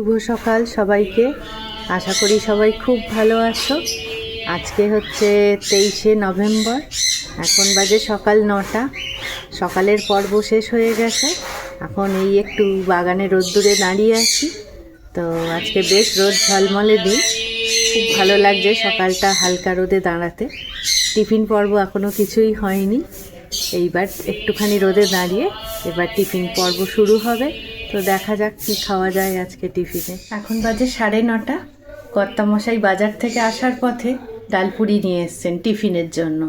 শুভ সকাল সবাইকে। আশা করি সবাই খুব ভালো আছো। আজকে হচ্ছে 23শে নভেম্বর। এখন বাজে সকাল 9টা। সকালের পর্ব শেষ হয়ে গেছে। এখন এই একটু বাগানে রোদ্দুরে দাঁড়িয়ে আছি। তো আজকে বেশ রোদ ঝলমলে দিন, খুব ভালো লাগছে সকালটা হালকা রোদে দাঁড়াতে। টিফিন পর্ব এখনও কিছুই হয়নি। এইবার একটুখানি রোদে দাঁড়িয়ে এবার টিফিন পর্ব শুরু হবে। তো দেখা যাক কী খাওয়া যায় আজকে টিফিনে। এখন বাজে 9:30। কর্তামশাই বাজার থেকে আসার পথে ডালপুরি নিয়ে এসছেন টিফিনের জন্য।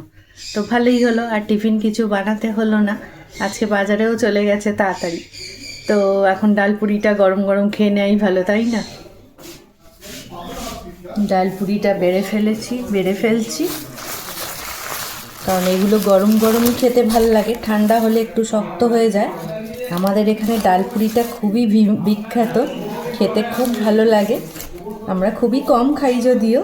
তো ভালোই হলো, আর টিফিন কিছু বানাতে হলো না। আজকে বাজারেও চলে গেছে তাড়াতাড়ি। তো এখন ডালপুরিটা গরম গরম খেয়ে নেওয়াই ভালো, তাই না? ডালপুরিটা বেড়ে ফেলছি, কারণ এগুলো গরম গরমই খেতে ভালো লাগে, ঠান্ডা হলে একটু শক্ত হয়ে যায়। আমাদের এখানে ডালপুরিটা খুবই বিখ্যাত, খেতে খুব ভালো লাগে। আমরা খুবই কম খাই যদিও,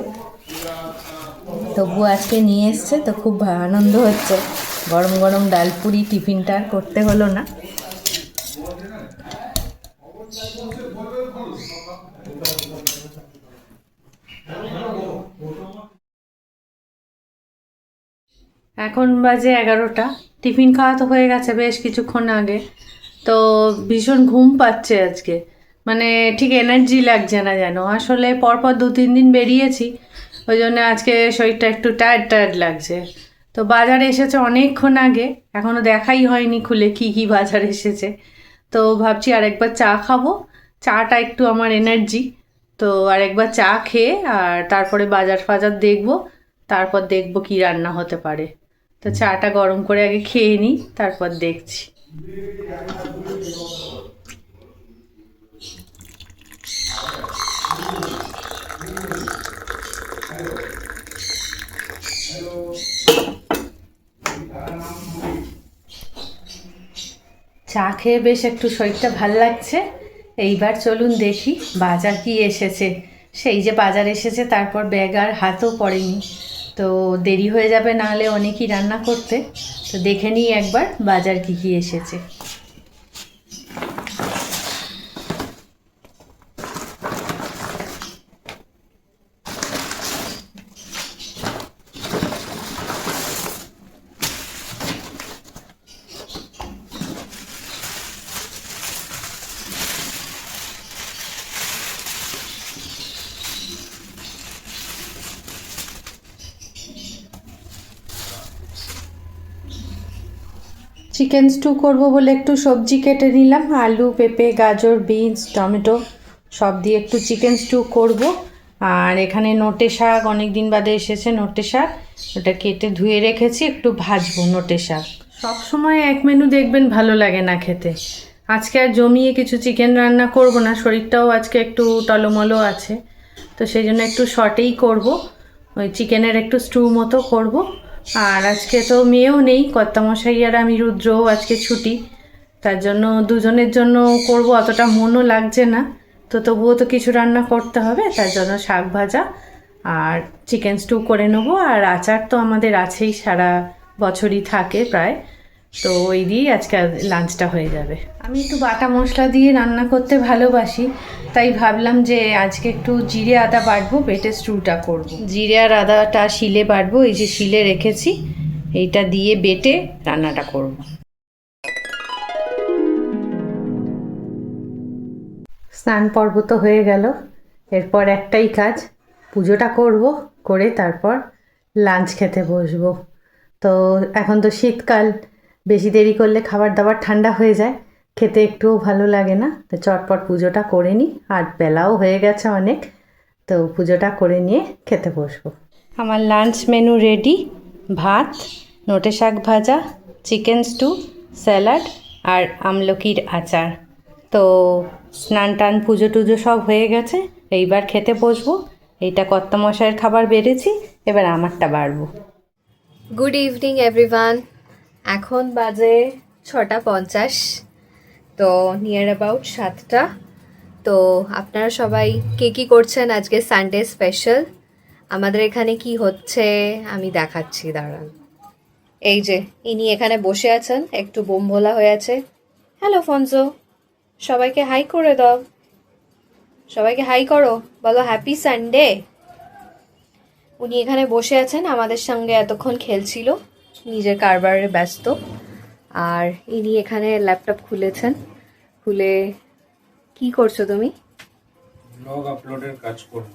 তবুও আজকে নিয়ে এসছে, তো খুব আনন্দ হচ্ছে। গরম গরম ডালপুরি টিফিনটা আর করতে হলো না। এখন বাজে 11টা। টিফিন খাওয়া তো হয়ে গেছে বেশ কিছুক্ষণ আগে। তো ভীষণ ঘুম পাচ্ছে আজকে, মানে ঠিক এনার্জি লাগছে না যেন। আসলে পরপর 2-3 দিন বেরিয়েছি, ওই জন্য আজকে শরীরটা একটু টায়ার্ড টায়ার্ড লাগছে। তো বাজারে এসেছে অনেকক্ষণ আগে, এখনও দেখাই হয়নি খুলে কি কি বাজার এসেছে। তো ভাবছি আরেকবার চা খাবো, চাটা একটু আমার এনার্জি। তো আরেকবার চা খেয়ে আর তারপরে বাজার ফাজার দেখবো, তারপর দেখবো কি রান্না হতে পারে। তো চাটা গরম করে আগে খেয়ে নিই, তারপর দেখছি। চা খেয়ে বেশ একটু শরীরটা ভাল লাগছে। এইবার চলুন দেখি বাজার কি এসেছে। সেই যে বাজার এসেছে, তারপর ব্যাগ আর হাতও পড়েনি, তো দেরি হয়ে যাবে নাহলে অনেকই রান্না করতে। তো দেখে নিই একবার বাজার কি কি এসেছে। চিকেন স্টু করবো বলে একটু সবজি কেটে নিলাম, আলু, পেঁপে, গাজর, বিনস, টমেটো সব দিয়ে একটু চিকেন স্টু করব। আর এখানে নোটে শাক, অনেক দিন বাদে এসেছে নোটে শাক, ওটা কেটে ধুয়ে রেখেছি, একটু ভাজবো নোটে শাক। সব সময় এক মেনু দেখবেন ভালো লাগে না খেতে। আজকে আর জমিয়ে কিছু চিকেন রান্না করব না, শরীরটাও আজকে একটু টলমলো আছে। তো সেই জন্য একটু শর্টেই করব, ওই চিকেনের একটু স্টু মতো করব। আর আজকে তো মেয়েও নেই, কর্তামশাই আর আমি, রুদ্রও আজকে ছুটি, তার জন্য দুজনের জন্য করব, অতটা মনও লাগছে না। তো তবুও তো কিছু রান্না করতে হবে, তার জন্য শাক ভাজা আর চিকেন স্টু করে নেবো। আর আচার তো আমাদের আছেই, সারা বছরই থাকে প্রায়। তো ওই দিয়েই আজকে লাঞ্চটা হয়ে যাবে। আমি একটু বাটা মশলা দিয়ে রান্না করতে ভালোবাসি, তাই ভাবলাম যে আজকে একটু জিরে আদা বাটবো, বেটে স্টুটা করব। জিরে আর আদাটা শিলে বাটবো, এই যে শিলে রেখেছি, এইটা দিয়ে বেটে রান্নাটা করব। স্নান পর্ব তো হয়ে গেল, এরপর একটাই কাজ, পুজোটা করব, করে তারপর লাঞ্চ খেতে বসবো। তো এখন তো শীতকাল, বেশি দেরি করলে খাবার দাবার ঠান্ডা হয়ে যায়, খেতে একটুও ভালো লাগে না। তো চটপট পুজোটা করে নিই, আর বেলাও হয়ে গেছে অনেক। তো পুজোটা করে নিয়ে খেতে বসবো। আমার লাঞ্চ মেনু রেডি: ভাত, নোটে শাক ভাজা, চিকেন স্টু, স্যালাড আর আমলকির আচার। তো স্নান টান পুজো টুজো সব হয়ে গেছে, এইবার খেতে বসবো। এইটা কর্তামশাইয়ের খাবার বেড়েছি, এবার আমারটা বাড়বো। Good evening everyone. এখন বাজে 6:50, তো নিয়ার অ্যাবাউট 7টা। তো আপনারা সবাই কে কী করছেন আজকে সানডে স্পেশাল? আমাদের এখানে কি হচ্ছে আমি দেখাচ্ছি, দাঁড়ান। এই যে ইনি এখানে বসে আছেন, একটু বোম ভোলা হয়ে আছে। হ্যালো ফোনজো, সবাইকে হাই করে দাও। সবাইকে হাই করো, বলো হ্যাপি সানডে। উনি এখানে বসে আছেন, আমাদের সঙ্গে এতক্ষণ খেলছিল, নিজের কারবারে ব্যস্ত। আর ইনি এখানে ল্যাপটপ খুলেছেন। খুলে কি করছো তুমি? ব্লগ আপলোডের কাজ করব।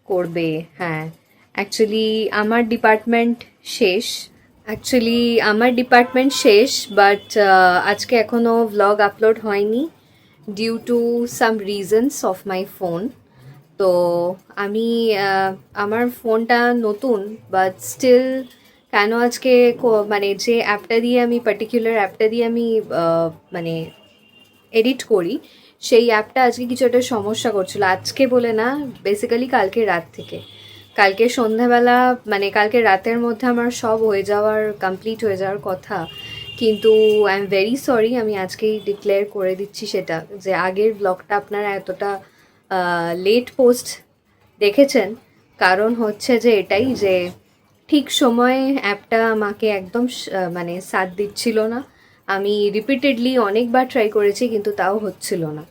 করবে, হ্যাঁ। অ্যাকচুয়ালি আমার ডিপার্টমেন্ট শেষ, বাট আজকে এখনো ভ্লগ আপলোড হয়নি due to some reasons of my phone. তো আমি আমার ফোনটা নতুন, বাট স্টিল কেন আজকে মানে যে অ্যাপটা দিয়ে আমি পার্টিকুলার অ্যাপটা দিয়ে আমি মানে এডিট করি, সেই অ্যাপটা আজকে কিছু একটা সমস্যা করছিল। আজকে বলে না, বেসিক্যালি কালকে রাত থেকে। কালকে সন্ধ্যাবেলা মানে কালকে রাতের মধ্যে আমার সব কমপ্লিট হয়ে যাওয়ার কথা, কিন্তু আই এম ভেরি সরি, আমি আজকেই ডিক্লেয়ার করে দিচ্ছি সেটা, যে আগের ব্লগটা আপনারা এতটা লেট পোস্ট দেখেছেন। কারণ হচ্ছে যে এটাই, যে ঠিক সময়ে অ্যাপটা আমাকে একদম মানে সাথ দিচ্ছিল না। আমি রিপিটেডলি অনেকবার ট্রাই করেছি, কিন্তু তাও হচ্ছিল না।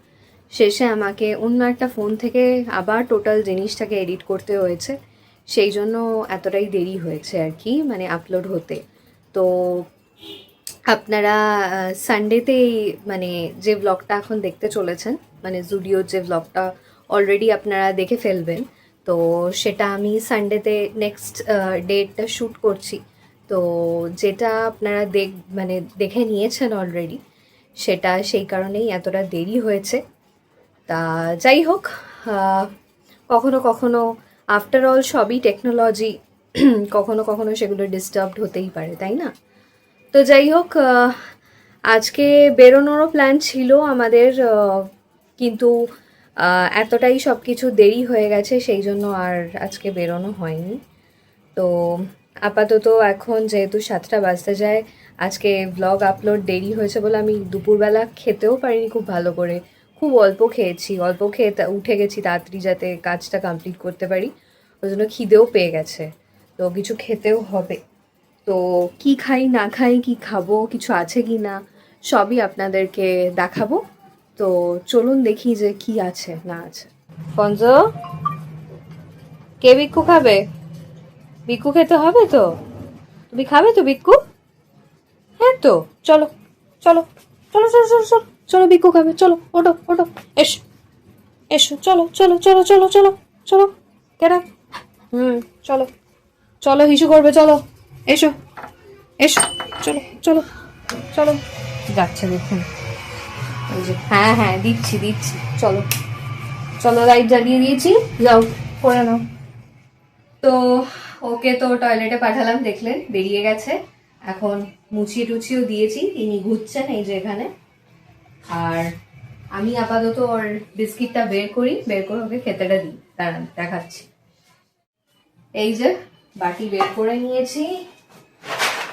শেষে আমাকে অন্য একটা ফোন থেকে আবার টোটাল জিনিসটাকে এডিট করতে হয়েছে। সেই জন্য এতটাই দেরি হয়েছে আর কি, মানে আপলোড হতে। তো আপনারা সানডেতেই মানে যে ব্লগটা এখন দেখতে চলেছেন, মানে জুডিওর যে ব্লগটা অলরেডি আপনারা দেখে ফেলবেন, তো সেটা আমি সানডেতে নেক্সট ডেটটা শ্যুট করছি। তো যেটা আপনারা মানে দেখে নিয়েছেন অলরেডি, সেটা সেই কারণেই এতটা দেরি হয়েছে। তা যাই হোক, কখনো কখনো আফটার অল সবই টেকনোলজি, কখনো কখনো সেগুলো ডিস্টার্বড হতেই পারে, তাই না? তো যাই হোক, আজকে বেরোনোরও প্ল্যান ছিল আমাদের, কিন্তু এতটাই সব কিছু দেরি হয়ে গেছে, সেই জন্য আর আজকে বেরোনো হয়নি। তো আপাতত এখন যেহেতু 7টা বাজতে যায়, আজকে ব্লগ আপলোড দেরি হয়েছে বলে আমি দুপুরবেলা খেতেও পারিনি খুব ভালো করে। খুব অল্প খেয়েছি, অল্প খেয়ে উঠে গেছি তাড়াতাড়ি, যাতে কাজটা কমপ্লিট করতে পারি। ওই জন্য খিদেও পেয়ে গেছে, তো কিছু খেতেও হবে। তো কি খাই না খাই, কি খাবো, কিছু আছে কি না, সবই আপনাদেরকে দেখাবো। তো চলুন দেখি যে কি আছে না আছে। পঞ্জ, কে বিক্কু খাবে? বিক্কু খেতে হবে তো? তুমি খাবে তো বিক্কু? হ্যাঁ তো চলো চলো চলো চলো চলো চলো চলো, বিক্কু খাবে, চলো ওঠো ওঠো, এসো এসো, চলো চলো চলো চলো চলো চলো, কেনা চলো চলো, হিসু করবে, চলো এসো এসো, চলো চলো চলো। যাচ্ছে দেখুন, ওই যে, হ্যাঁ হ্যাঁ দিচ্ছি দিচ্ছি, চলো চলো, লাইট জ্বালিয়ে দিয়েছি, যাও করে নাও। তো ওকে তো টয়লেটে পাঠালাম, দেখলেন বেরিয়ে গেছে। এখন মুছিয়ে টুছিয়েও দিয়েছি, ইনি ঘুরছেন এই যে এখানে। আর আমি আপাতত ওর বিস্কিটটা বের করে ওকে খেতেটা দিই, দাঁড়ান দেখাচ্ছি। এই যে বাটি বের করে নিয়েছি,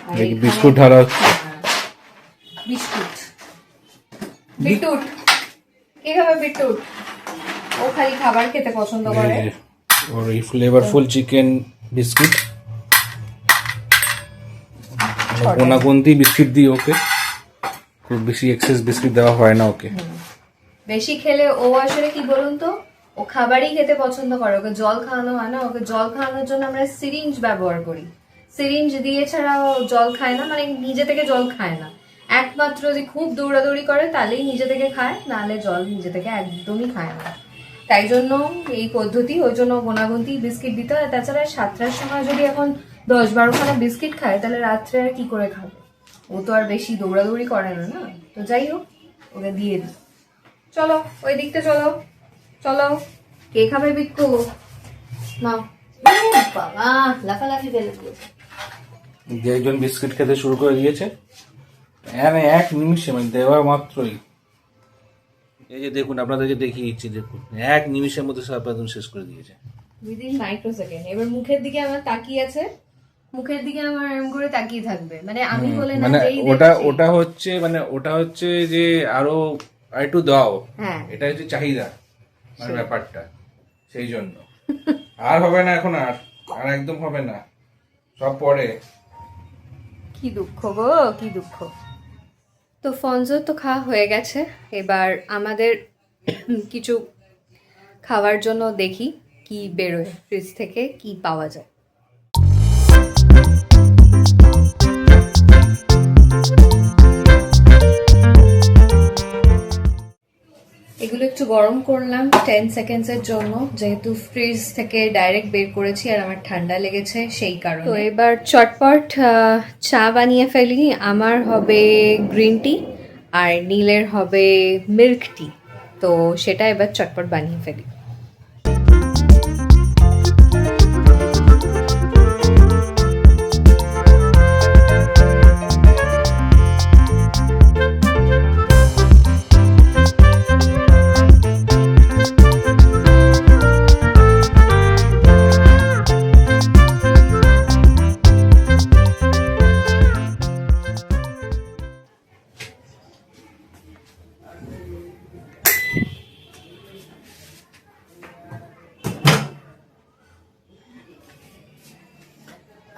আর এখানে- বিস্কুট ঢালা হচ্ছে। হ্যাঁ, বিস্কুট। বিটুট কে খাবে? বিটুট ও খালি খাবার খেতে পছন্দ করে। এই যে, ওর এই ফ্লেভারফুল চিকেন বিস্কিট, কোনাকুন্তি বিস্কিট দিই ওকে, খুব বেশি এক্সেস বিস্কিট দেওয়া হয় না ওকে। বেশি খেলে ও আসলে কি বলুন তো, ও খাবারই খেতে পছন্দ করে, ওকে জল খাওয়ানো হয় না। ওকে জল খাওয়ানোর জন্য আমরা সিরিঞ্জ ব্যবহার করি, সিরিঞ্জ দিয়ে ছাড়া ও জল খায় না, মানে নিজে থেকে জল খায় না। একমাত্র যে খুব দৌড়াদৌড়ি করে তাহলেই নিজে থেকে খায়, নাহলে জল নিজে থেকে একদমই খায় না। তাই জন্য এই পদ্ধতি, ওই জন্য গোনাগুনতি বিস্কিট দিতে হয়। তাছাড়া 7টার সময় যদি এখন 10-12খানা বিস্কিট খায়, তাহলে রাত্রে আর কি করে খাবে? ও তো আর বেশি দৌড়াদৌড়ি করে না, না? তো যাই হোক, ওকে দিয়ে দিই। চলো ওই দিকটা চলো চলো, কে খাবে বিক্কু? নাও। বাবা লাফালাফি ফেলে দিয়েছে। যে একজন বিস্কিট খেতে শুরু করে দিয়েছে, এক নিমিষে, মানে দেওয়া মাত্রই। এই যে দেখুন, আপনাদেরকে দেখিয়ে দিচ্ছি, দেখুন এক নিমিষের মধ্যে সব একদম শেষ করে দিয়েছে। Within micro second. এবার মুখের দিকে আমার তাকিয়ে আছে, মুখের দিকে আমার এরকম করে তাকিয়ে থাকবে, মানে আমি বলে না মানে যেই ওটা দেখছি। ওটা হচ্ছে, মানে ওটা হচ্ছে যে আরো একটু দাও, হ্যাঁ এটা হচ্ছে চাহিদা, মানে ব্যাপারটা সেই জন্য। আর হবে না এখন, আর আর একদম হবে না, সব পরে। কি দুঃখ গো, কি দুঃখ। তো ফনজো তো খাওয়া হয়ে গেছে, এবার আমাদের কিছু খাওয়ার জন্য দেখি কি বেরোয় ফ্রিজ থেকে, কি পাওয়া যায়। এগুলো একটু গরম করলাম 10 সেকেন্ডসের জন্য, যেহেতু ফ্রিজ থেকে ডাইরেক্ট বের করেছি আর আমার ঠান্ডা লেগেছে সেই কারণে। তো এবার চটপট চা বানিয়ে ফেলি। আমার হবে গ্রিন টি আর নীলের হবে মিল্ক টি। তো সেটা এবার চটপট বানিয়ে ফেলি।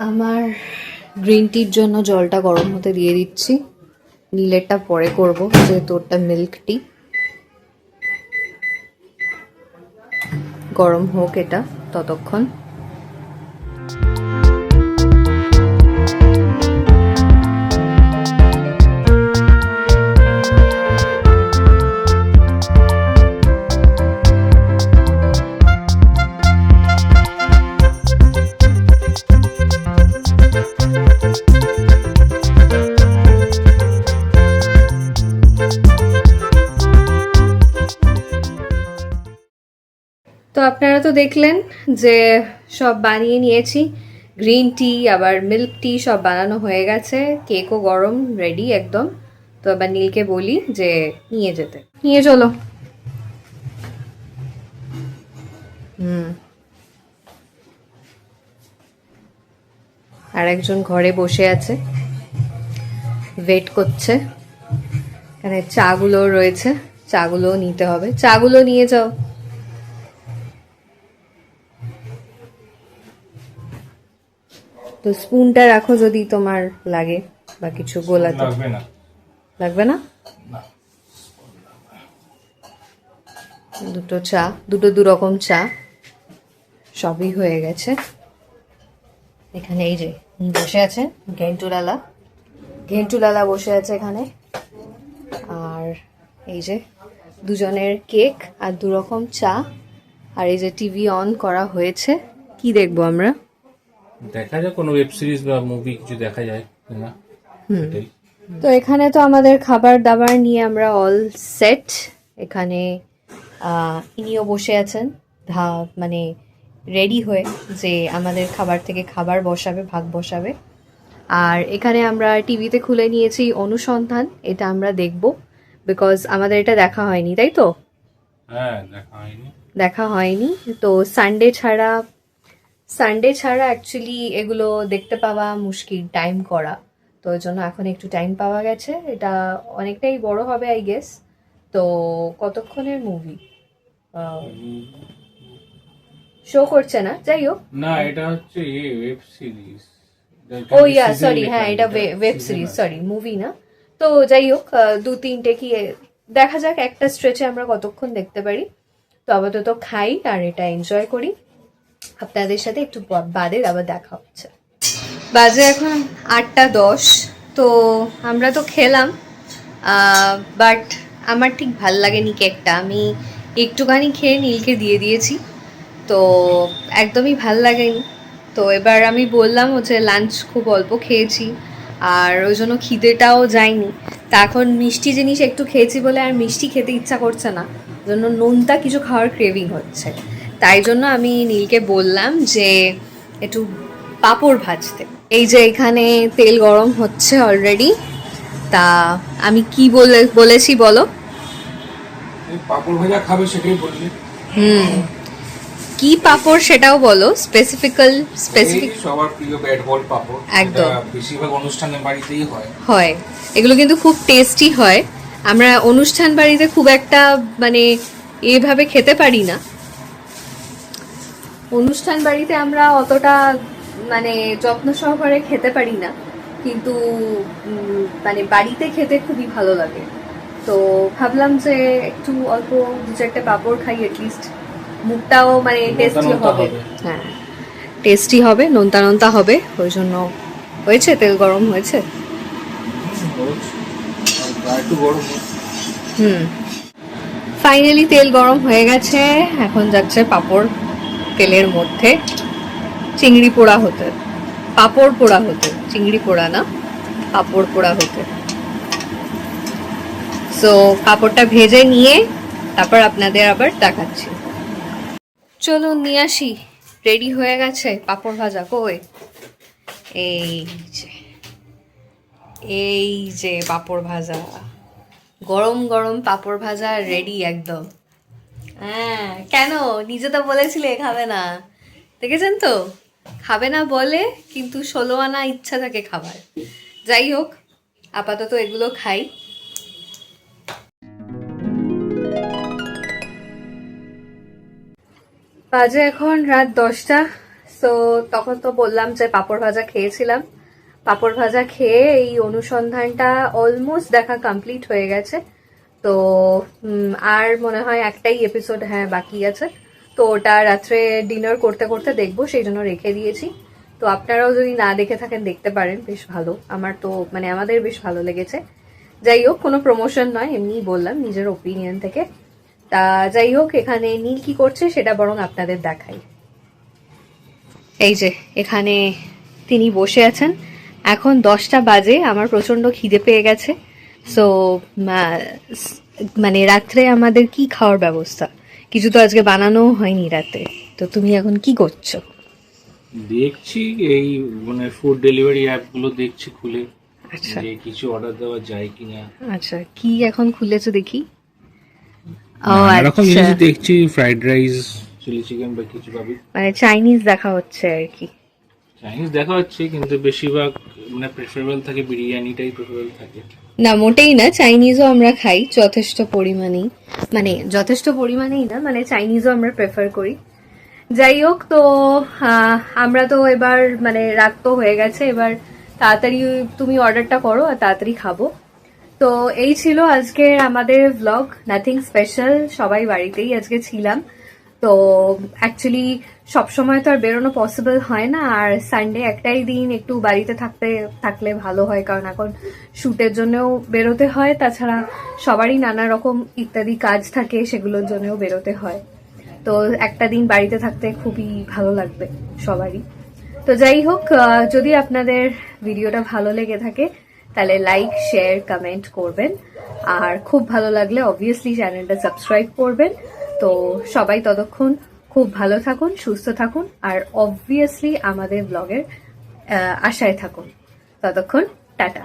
আমার গ্রিন টির জন্য জলটা গরম হতে দিয়ে দিচ্ছি। নীলেরটা পরে করব, যেহেতু ওটা মিল্ক টি। গরম হোক এটা ততক্ষণ। তো আপনারা তো দেখলেন যে সব বানিয়ে নিয়েছি, গ্রিন টি আবার মিল্ক টি সব বানানো হয়ে গেছে, কেকও গরম রেডি একদম। তো এবার নীলকে বলি যে নিয়ে যেতে, নিয়ে চলো। আর একজন ঘরে বসে আছে, ওয়েট করছে। এখানে চাগুলো রয়েছে, চাগুলো নিতে হবে, চাগুলো নিয়ে যাও। তো স্পুনটা রাখো যদি তোমার লাগে বা কিছু গোলাতে। লাগবে না। লাগবে না? না। দুটো চা, দুটো দু রকম চা, সবই হয়ে গেছে। এখানে এই যে বসে আছে ঘেন্টুলালা, ঘেন্টুলালা বসে আছে এখানে। আর এই যে দুজনের কেক আর দু রকম চা। আর এই যে টিভি অন করা হয়েছে। কি দেখবো আমরা? দেখা যায় কোনো ওয়েব সিরিজ বা মুভি কিছু দেখা যায় না। এটাই। তো এখানে তো আমাদের খাবার দাবার নিয়ে আমরা অল সেট। এখানে ইনিও বসে আছেন মানে রেডি হয়ে, যে আমাদের খাবার থেকে খাবার বসাবে, ভাগ বসাবে। আর এখানে আমরা টিভিতে খুলে নিয়েছি অনুসন্ধান, এটা আমরা দেখব, বিকজ আমাদের এটা দেখা হয়নি, তাই তো? হ্যাঁ, দেখা হয়নি। দেখা হয়নি। তো সানডে ছাড়া অ্যাকচুয়ালি এগুলো দেখতে পাওয়া মুশকিল, টাইম করা। তো ওই জন্য এখন একটু টাইম পাওয়া গেছে। এটা অনেকটাই বড় হবে আই গেস। তো কতক্ষণের মুভি শো করছে না, যাই হোক। না, এটা হচ্ছে ওয়েব সিরিজ। ও ইয়া সরি, হ্যাঁ এটা ওয়েব সিরিজ, সরি মুভি না। তো যাই হোক, দু তিনটে কি দেখা যাক একটা স্ট্রেচে আমরা কতক্ষণ দেখতে পারি। তো আপাতত খাই আর এটা এনজয় করি। আপনাদের সাথে একটু বাদে আবার দেখা হচ্ছে। বাজে এখন 8:10। তো আমরা তো খেলাম, বাট আমার ঠিক ভাল লাগেনি কেকটা। আমি একটুখানি খেয়ে নীলকে দিয়ে দিয়েছি, তো একদমই ভাল লাগেনি। তো এবার আমি বললাম হচ্ছে লাঞ্চ খুব অল্প খেয়েছি আর ওই জন্য খিদেটাও যায়নি। তা এখন মিষ্টি জিনিস একটু খেয়েছি বলে আর মিষ্টি খেতে ইচ্ছা করছে না, ওই জন্য নোনতা কিছু খাওয়ার ক্রেভিং হচ্ছে। তাই জন্য আমি নীলকে বললাম যে একটু পাঁপড় ভাজতে। এই যে এখানে তেল গরম হচ্ছে অলরেডি। তা আমি কি বলেছি বলো? পাপড় ভাজা খাবে সেটাই বললি। কি পাঁপড় সেটাও বলো, স্পেসিফিক সবার প্রিয় ব্যাট বল পাপড়, একদম বেশিরভাগ অনুষ্ঠানের বাড়িতেই হয়। এগুলো কিন্তু খুব টেস্টি হয়। আমরা অনুষ্ঠান বাড়িতে খুব একটা মানে এভাবে খেতে পারি না। অনুষ্ঠান বাড়িতে আমরা অতটা মানে যত্ন সহকারে খেতে পারি না, কিন্তু মানে বাড়িতে খেতে খুবই ভালো লাগে। তো ভাবলাম যে একটু অল্প দু চারটে পাঁপড় খাই, অ্যাটলিস্ট মুখটাও মানে টেস্টি নোনতা হবে। হবে। হ্যাঁ, টেস্টি হবে, নোনতা নোনতা হবে, ওই জন্য হয়েছে। তেল গরম হয়েছে। আর একটু গরম হোক। ফাইনালি তেল গরম হয়ে গেছে, এখন যাচ্ছে পাঁপড় তেলের মধ্যে চিংড়ি পোড়া হতে, পাঁপড় পোড়া হতে, চিংড়ি পোড়া না, পাঁপড় পোড়া হতে। সো পাঁপড়টা ভেজে নিয়ে তারপর আপনাদের আবার দেখাচ্ছি। চলুন নিয়ে আসি, রেডি হয়ে গেছে পাঁপড় ভাজা। কই, এই যে, এই যে পাঁপড় ভাজা, গরম গরম পাঁপড় ভাজা রেডি একদম। হ্যাঁ, কেন, নিজে তো বলেছিলে খাবে না, দেখেছেন তো, খাবে না বলে, কিন্তু 16 আনা ইচ্ছা থাকে খাবার। যাই হোক, আপাতত এগুলো খাই। বাজে এখন রাত 10টা। সো তখন তো বললাম যে পাঁপড় ভাজা খেয়েছিলাম। পাঁপড় ভাজা খেয়ে এই অনুসন্ধানটা অলমোস্ট দেখা কমপ্লিট হয়ে গেছে। তো আর মনে হয় একটাই এপিসোড হ্যাঁ বাকি আছে। তো ওটা রাত্রে ডিনার করতে করতে দেখবো, সেই জন্য রেখে দিয়েছি। তো আপনারাও যদি না দেখে থাকেন দেখতে পারেন, বেশ ভালো। আমার তো মানে আমাদের বেশ ভালো লেগেছে। যাই হোক, কোনো প্রমোশন নয়, এমনিই বললাম নিজের ওপিনিয়ন থেকে। তা যাই হোক, এখানে নীল কি করছে সেটা বরং আপনাদের দেখাই। এই যে এখানে তিনি বসে আছেন। এখন 10টা বাজে, আমার প্রচন্ড খিদে পেয়ে গেছে। সো মানে রাত্রে আমাদের কি খাওয়ার ব্যবস্থা, কিছু তো আজকে বানানো হয়নি রাতে। তো তুমি এখন কি করছো? দেখছি এই মানে ফুড ডেলিভারি অ্যাপগুলো দেখছি খুলে, আচ্ছা যে কিছু অর্ডার দেওয়া যায় কিনা। আচ্ছা, কি এখন খুলেছো দেখি? ও এরকম আচ্ছা, জিনিস দেখছি, ফ্রাইড রাইস, চিলি চিকেন বা কিছু পাবি। মানে চাইনিজ দেখা হচ্ছে আর কি। চাইনিজ দেখা হচ্ছে, কিন্তু বেশিরভাগ মানে প্রেফারেবল থাকে, বিরিয়ানিটাই প্রেফারেবল থাকে। না, মোটেই না, চাইনিজও আমরা খাই যথেষ্ট পরিমাণেই, মানে যথেষ্ট পরিমাণেই না, মানে চাইনিজও আমরা প্রেফার করি। যাই হোক, তো আমরা তো এবার মানে রাত তো হয়ে গেছে, এবার তাড়াতাড়ি তুমি অর্ডারটা করো আর তাড়াতাড়ি খাবো। তো এই ছিল আজকে আমাদের ভ্লগ, নাথিং স্পেশাল, সবাই বাড়িতেই আজকে ছিলাম। তো অ্যাকচুয়ালি সবসময় তো আর বেরোনো পসিবল হয় না, আর সানডে একটাই দিন একটু বাড়িতে থাকলে ভালো হয়, কারণ এখন শুটের জন্যও বেরোতে হয়, তাছাড়া সবারই নানা রকম ইত্যাদি কাজ থাকে, সেগুলোর জন্যও বেরোতে হয়। তো একটা দিন বাড়িতে থাকতে খুবই ভালো লাগবে সবারই। তো যাই হোক, যদি আপনাদের ভিডিওটা ভালো লেগে থাকে তাহলে লাইক, শেয়ার, কমেন্ট করবেন, আর খুব ভালো লাগলে অবভিয়াসলি চ্যানেলটা সাবস্ক্রাইব করবেন। তো সবাই ততক্ষণ খুব ভালো থাকুন, সুস্থ থাকুন, আর অবভিয়াসলি আমাদের ব্লগের আশায় থাকুন। ততক্ষণ টাটা।